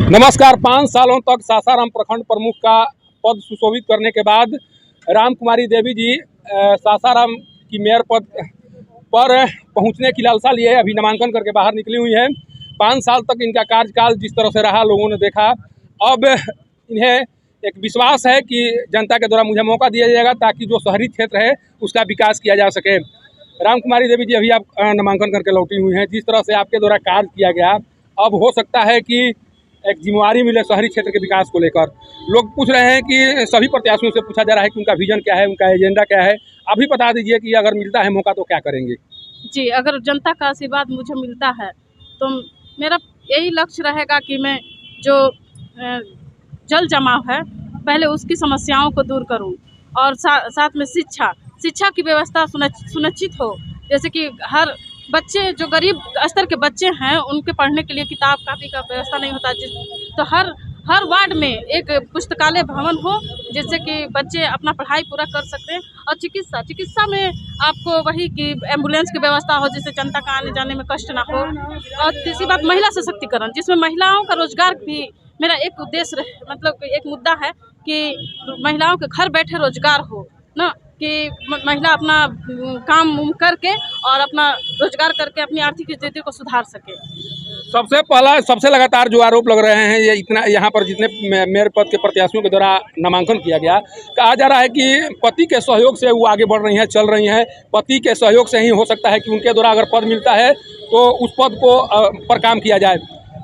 नमस्कार। 5 सालों तक सासाराम प्रखंड प्रमुख का पद सुशोभित करने के बाद रामकुमारी देवी जी सासाराम की मेयर पद पर पहुंचने की लालसा लिए अभी नामांकन करके बाहर निकली हुई हैं। 5 साल तक इनका कार्यकाल जिस तरह से रहा लोगों ने देखा। अब इन्हें एक विश्वास है कि जनता के द्वारा मुझे मौका दिया जाएगा ताकि जो शहरी क्षेत्र है उसका विकास किया जा सके। रामकुमारी देवी जी अभी आप नामांकन करके लौटी हुई हैं। जिस तरह से आपके द्वारा कार्य किया गया, अब हो सकता है कि एक जिम्मेवारी मिले शहरी क्षेत्र के विकास को लेकर। लोग पूछ रहे हैं कि सभी प्रत्याशियों से पूछा जा रहा है कि उनका विजन क्या है, उनका एजेंडा क्या है। अभी बता दीजिए कि अगर मिलता है मौका तो क्या करेंगे। जी, अगर जनता का आशीर्वाद मुझे मिलता है तो मेरा यही लक्ष्य रहेगा कि मैं जो जल जमाव है पहले उसकी समस्याओं को दूर करूं और साथ में शिक्षा की व्यवस्था सुनिश्चित हो। जैसे कि हर बच्चे जो गरीब स्तर के बच्चे हैं उनके पढ़ने के लिए किताब कापी का व्यवस्था नहीं होता, तो हर वार्ड में एक पुस्तकालय भवन हो जिससे कि बच्चे अपना पढ़ाई पूरा कर सकते हैं। और चिकित्सा में आपको वही कि एम्बुलेंस की व्यवस्था हो जिससे जनता का आने जाने में कष्ट ना हो। और तीसरी बात महिला सशक्तिकरण, जिसमें महिलाओं का रोजगार भी मेरा एक उद्देश्य मतलब एक मुद्दा है कि महिलाओं के घर बैठे रोजगार हो ना, कि महिला अपना काम करके और अपना रोजगार करके अपनी आर्थिक स्थिति को सुधार सके। सबसे लगातार जो आरोप लग रहे हैं, ये इतना यहाँ पर जितने मेयर पद के प्रत्याशियों के द्वारा नामांकन किया गया, कहा जा रहा है कि पति के सहयोग से वो आगे बढ़ रही हैं, चल रही हैं। पति के सहयोग से ही हो सकता है कि उनके द्वारा अगर पद मिलता है तो उस पद को पर काम किया जाए।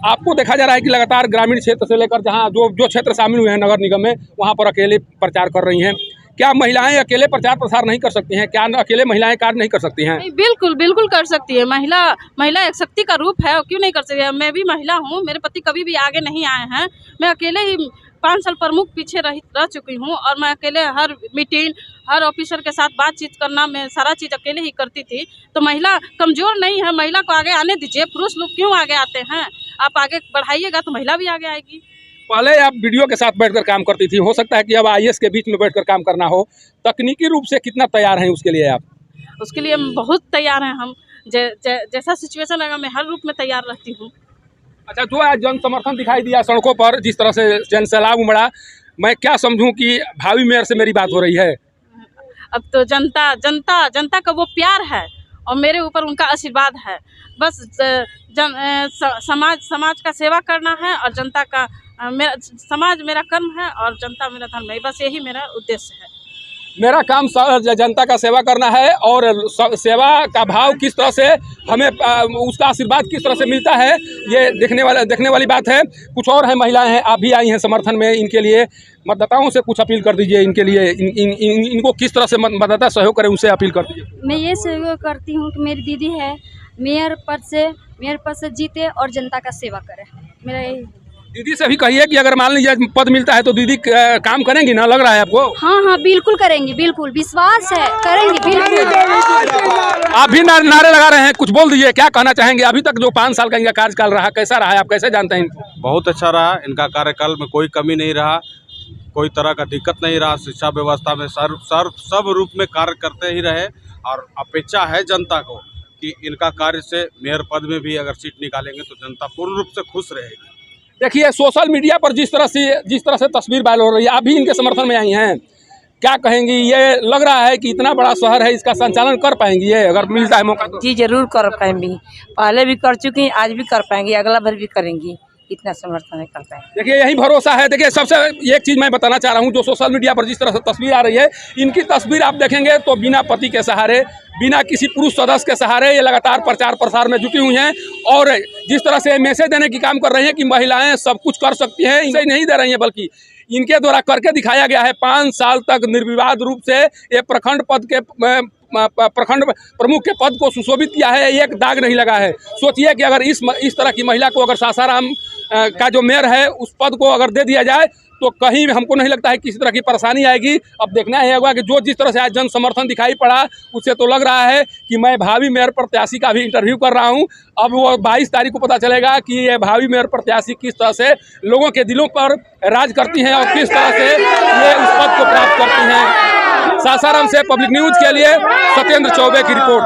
आपको देखा जा रहा है कि लगातार ग्रामीण क्षेत्र से लेकर जहाँ जो क्षेत्र शामिल हुए हैं नगर निगम में, वहाँ पर अकेले प्रचार कर रही हैं। क्या महिलाएं अकेले प्रचार प्रसार नहीं कर सकती हैं? क्या अकेले महिलाएं कार्य नहीं कर सकती हैं? बिल्कुल कर सकती है। महिला एक शक्ति का रूप है, और क्यों नहीं कर सकती है। मैं भी महिला हूँ, मेरे पति कभी भी आगे नहीं आए हैं। मैं अकेले ही 5 साल प्रमुख पीछे रह चुकी हूँ और मैं अकेले हर मीटिंग, हर ऑफिसर के साथ बातचीत करना, मैं सारा चीज़ अकेले ही करती थी। तो महिला कमज़ोर नहीं है, महिला को आगे आने दीजिए। पुरुष लोग क्यों आगे आते हैं? आप आगे बढ़ाइएगा तो महिला भी आगे आएगी। पहले आप वीडियो के साथ बैठकर काम करती थी, हो सकता है कि अब आईएएस के बीच में बैठकर काम करना हो। तकनीकी रूप से कितना तैयार हैं उसके लिए आप? उसके लिए हम बहुत तैयार हैं। हम जैसा सिचुएशन रहेगा मैं हर रूप में तैयार रहती हूँ। अच्छा, जो आज जन समर्थन दिखाई दिया सड़कों पर, जिस तरह से जन सैलाब उमड़ा, मैं क्या समझूं कि भावी मेयर से मेरी बात हो रही है? अब तो जनता का वो प्यार है और मेरे ऊपर उनका आशीर्वाद है। बस समाज का सेवा करना है और जनता का समाज मेरा कर्म है और जनता मेरा धर्म है। बस यही मेरा उद्देश्य है। मेरा काम जनता का सेवा करना है और सेवा का भाव किस तरह से हमें उसका आशीर्वाद किस तरह से मिलता है, ये देखने वाली बात है। कुछ और हैं महिलाएं हैं, आप भी आई हैं समर्थन में। इनके लिए मतदाताओं से कुछ अपील कर दीजिए। इनके लिए इनको किस तरह से मतदाता सहयोग करें, उनसे अपील कर दीजिए। मैं ये सहयोग करती हूँ कि मेरी दीदी है, मेयर पद से जीते और जनता का सेवा करे। मेरा यही। दीदी से भी कहिए कि अगर मान लीजिए पद मिलता है तो दीदी काम करेंगी ना, लग रहा है आपको? हाँ, बिल्कुल करेंगी, बिल्कुल विश्वास है, करेंगी बिल्कुल। आप भी नारे लगा रहे हैं, कुछ बोल दीजिए, क्या कहना चाहेंगे? अभी तक जो 5 साल का इनका कार्यकाल रहा, कैसा रहा है, आप कैसे जानते हैं इनको? बहुत अच्छा रहा। इनका कार्यकाल में कोई कमी नहीं रहा, कोई तरह का दिक्कत नहीं रहा। शिक्षा व्यवस्था में सब रूप में कार्य करते ही रहे और अपेक्षा है जनता को कि इनका कार्य से मेयर पद में भी अगर सीट निकालेंगे तो जनता पूर्ण रूप से खुश रहेगी। देखिए, सोशल मीडिया पर जिस तरह से तस्वीर वायरल हो रही है, आप भी इनके समर्थन में आई हैं, क्या कहेंगी? ये लग रहा है कि इतना बड़ा शहर है, इसका संचालन कर पाएंगी ये अगर मिलता है मौका तो? जी जरूर कर पाएंगी। पहले भी कर चुकी, आज भी कर पाएंगी, अगला बार भी करेंगी। इतना समर्थन नहीं कर पाएंगे। देखिए, यही भरोसा है। देखिए, सबसे एक चीज़ मैं बताना चाह रहा हूँ, जो सोशल मीडिया पर जिस तरह से तस्वीर आ रही है, इनकी तस्वीर आप देखेंगे तो बिना पति के सहारे, बिना किसी पुरुष सदस्य के सहारे ये लगातार प्रचार प्रसार में जुटी हुई हैं। और जिस तरह से मैसेज देने की काम कर रही हैं कि महिलाएं सब कुछ कर सकती हैं, इसे नहीं दे रही हैं बल्कि इनके द्वारा करके दिखाया गया है। 5 साल तक निर्विवाद रूप से ये प्रखंड प्रमुख के पद को सुशोभित किया है, एक दाग नहीं लगा है। सोचिए कि अगर इस तरह की महिला को अगर सासाराम का जो मेयर है उस पद को अगर दे दिया जाए तो कहीं हमको नहीं लगता है किसी तरह की परेशानी आएगी। अब देखना है होगा कि जिस तरह से आज जन समर्थन दिखाई पड़ा, उससे तो लग रहा है कि मैं भावी मेयर प्रत्याशी का भी इंटरव्यू कर रहा हूं। अब वो 22 तारीख को पता चलेगा कि ये भावी मेयर प्रत्याशी किस तरह से लोगों के दिलों पर राज करती हैं और किस तरह से ये उस पद को प्राप्त करती हैं। सासाराम से पब्लिक न्यूज के लिए सत्येंद्र चौबे की रिपोर्ट।